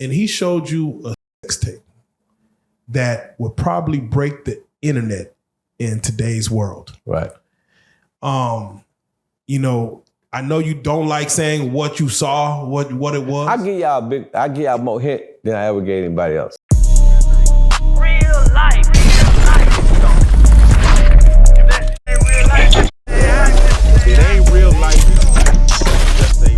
and he showed you a sex tape that would probably break the internet in today's world. Right. You know, I know you don't like saying what you saw, what it was. I give y'all more hint than I ever gave anybody else. Real life. It ain't real life. Just say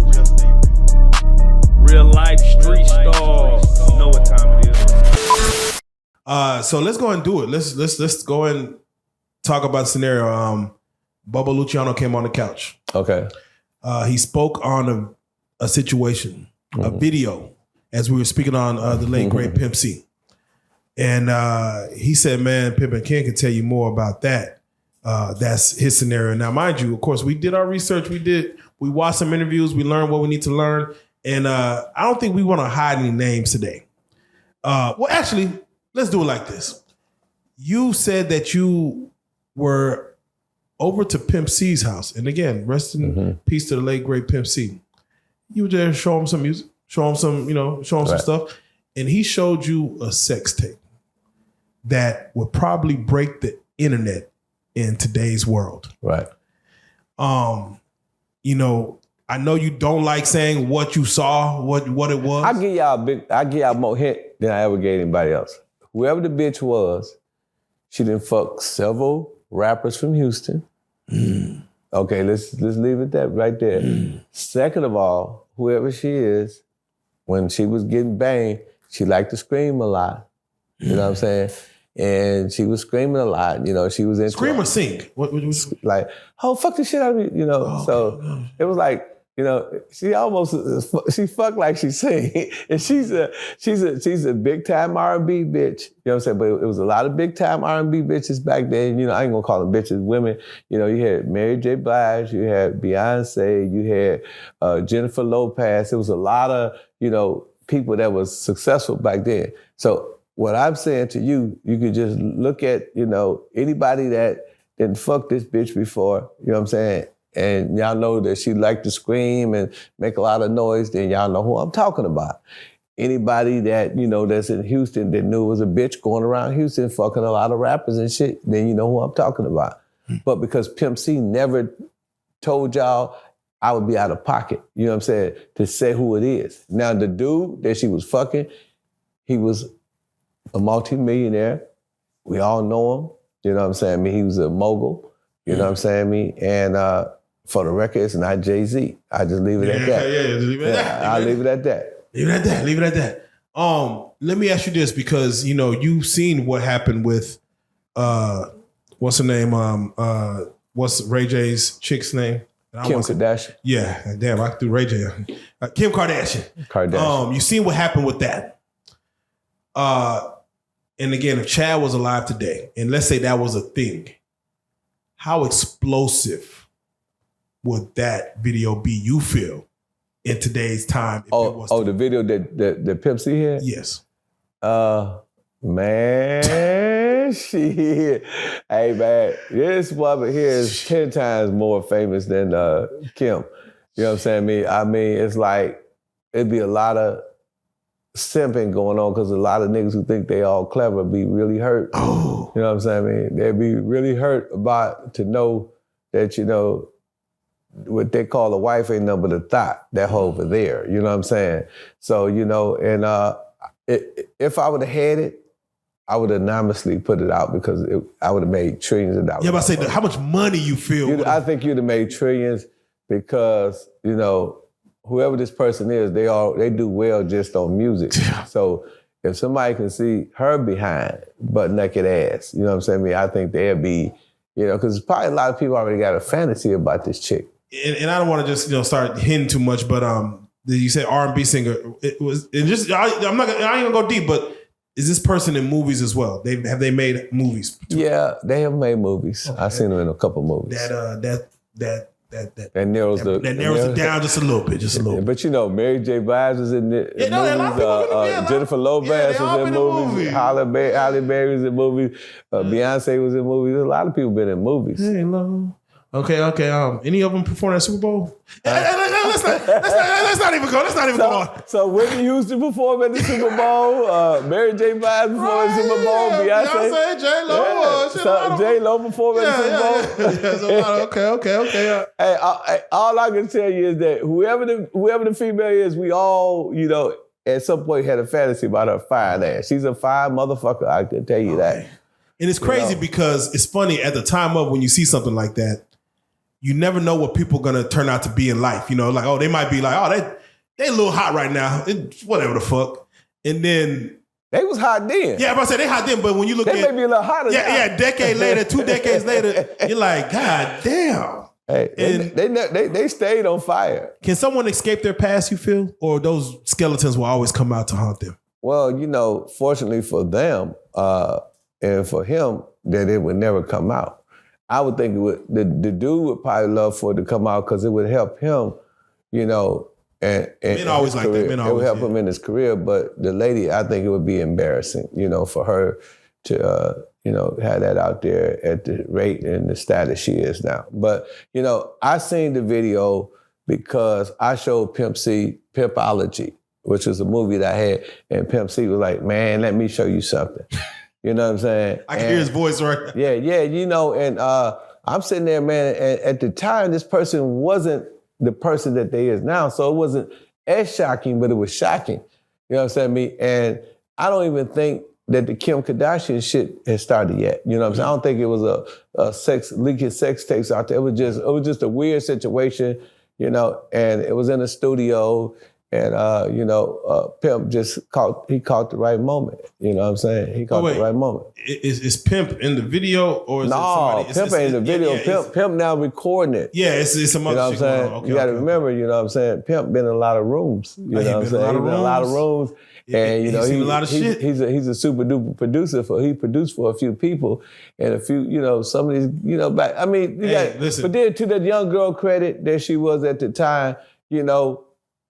real life street stars. Know what time it is. So let's go and do it. Let's go and talk about the scenario. Bubba Luciano came on the couch. Okay. He spoke on a situation, a video, as we were speaking on the late great Pimp C. And he said, man, Pimpin Ken can tell you more about that. That's his scenario. Now, mind you, of course, we did our research. We watched some interviews. We learned what we need to learn. And I don't think we want to hide any names today. Well, actually, let's do it like this. You said that you were over to Pimp C's house. And again, rest in peace to the late great Pimp C. You were there to show him some music, show him some some stuff. And he showed you a sex tape that would probably break the internet in today's world. Right. You know, I know you don't like saying what you saw, what it was. I give y'all more hint than I ever gave anybody else. Whoever the bitch was, she done fucked several rappers from Houston. Okay, let's leave it that right there. Second of all, whoever she is, when she was getting banged, she liked to scream a lot. You know what I'm saying? And she was screaming a lot. You know, she was into scream or sing. What was like, oh, fuck the shit out of me. You know, so it was like, you know, she fucked like she sing. And she's a big time R&B bitch. You know what I'm saying? But it was a lot of big time R&B bitches back then. You know, I ain't gonna call them bitches, women. You know, you had Mary J. Blige, you had Beyonce, you had Jennifer Lopez. It was a lot of, you know, people that was successful back then. So what I'm saying to you, you could just look at, you know, anybody that didn't fuck this bitch before, you know what I'm saying? And y'all know that she liked to scream and make a lot of noise, then y'all know who I'm talking about. Anybody that, you know, that's in Houston that knew was a bitch going around Houston fucking a lot of rappers and shit, then you know who I'm talking about. But because Pimp C never told y'all, I would be out of pocket, you know what I'm saying, to say who it is. Now, the dude that she was fucking, he was a multi-millionaire. We all know him, you know what I'm saying? I mean, he was a mogul, you know what I'm saying? I mean, and for the record, it's not Jay-Z. I just leave it at that. Yeah, just leave it at that. I'll leave it at that. Leave it at that. Let me ask you this, because, you know, you've seen what happened with, what's her name? What's Ray J's chick's name? Kim Kardashian. Yeah, damn, I threw Ray J. Kim Kardashian. You seen what happened with that. And again, if Chad was alive today, and let's say that was a thing, how explosive would that video be, you feel, in today's time? The video that Pimp C had? Yes. Man, shit. Hey, man, this woman here is 10 times more famous than Kim. You know what I'm saying? I mean, it's like, it'd be a lot of simping going on because a lot of niggas who think they all clever be really hurt. Oh. You know what I'm saying? I mean, they'd be really hurt about to know that, you know, what they call a wife ain't nothing but a thought, that hoe over there. You know what I'm saying? So, you know, and if I would have had it, I would anonymously put it out because I would have made trillions of dollars. Yeah, but I say, how much money you feel? I think you'd have made trillions because, you know, whoever this person is, they do well just on music. So if somebody can see her behind butt naked ass, you know what I'm saying? I mean, I think they'd be, you know, because probably a lot of people already got a fantasy about this chick. And I don't want to just, you know, start hinting too much, but you said R&B singer. I ain't gonna go deep, but is this person in movies as well? Have they made movies? Yeah, they have made movies. Okay. I've seen them in a couple movies. That narrows it down just a little bit, But you know, Mary J. Blige was in movies. Jennifer Lopez was in movies. Halle Berry was in movies. Beyonce was in movies. A lot of people been in movies. Hello, Okay. Any of them perform at Super Bowl? Let's not even go. Let's not even go on. So Whitney Houston performed at the Super Bowl. Mary J. Blige performed at the Super Bowl. Beyonce, J-Lo. J-Lo performed at the Super Bowl. Okay. Hey, all I can tell you is that whoever the female is, we all, at some point had a fantasy about her fine ass. She's a fine motherfucker. I can tell you that. And it's crazy because it's funny at the time of when you see something like that, you never know what people are gonna turn out to be in life. Like, they might be like, they a little hot right now. Whatever the fuck. And then they was hot then. Yeah, I'm about to say they hot then, but when you look they may be a little hotter now. Yeah, a decade later, 2 decades later, you're like, God damn. Hey, they stayed on fire. Can someone escape their past, you feel? Or those skeletons will always come out to haunt them? Well, fortunately for them, and for him, that it would never come out. I would think the dude would probably love for it to come out because it would help him, and men always like that. It would help him in his career. But the lady, I think it would be embarrassing, for her to, have that out there at the rate and the status she is now. But, I seen the video because I showed Pimp C Pimpology, which was a movie that I had, and Pimp C was like, man, let me show you something. You know what I'm saying? I can hear his voice right now. Yeah, and I'm sitting there, man, and at the time, this person wasn't the person that they is now, so it wasn't as shocking, but it was shocking. You know what I'm saying? And I don't even think that the Kim Kardashian shit has started yet. You know what I'm saying? I don't think it was a leaking sex tapes out there. It was just a weird situation, and it was in a studio. And, Pimp just caught the right moment. You know what I'm saying? He caught the right moment. Is Pimp in the video or is it somebody? Pimp ain't in the video. Pimp now recording it. Yeah, it's some other shit going on. Okay, you got to remember, you know what I'm saying? Pimp been in a lot of rooms. You know what I'm saying? He's been in a lot of rooms. And, he's seen a lot of shit. He's a super duper producer. He produced for a few people and a few, some of these, back. I mean, listen. But then to that young girl credit that she was at the time,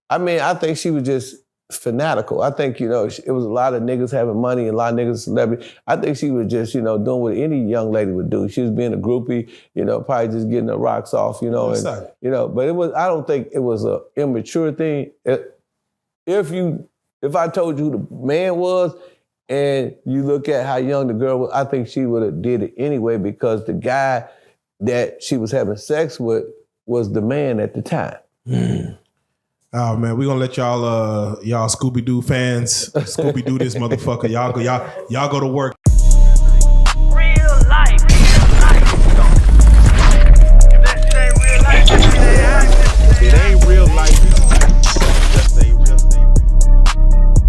I think she was just fanatical. I think, it was a lot of niggas having money and a lot of niggas celebrity. I think she was just, doing what any young lady would do. She was being a groupie, probably just getting her rocks off, but I don't think it was an immature thing. If I told you who the man was and you look at how young the girl was, I think she would have did it anyway because the guy that she was having sex with was the man at the time. Oh man, we're gonna let y'all Scooby-Doo fans Scooby-Doo this motherfucker. Y'all go to work. Real life. If that shit ain't real life, It ain't real life. Just a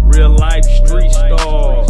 real life street stars.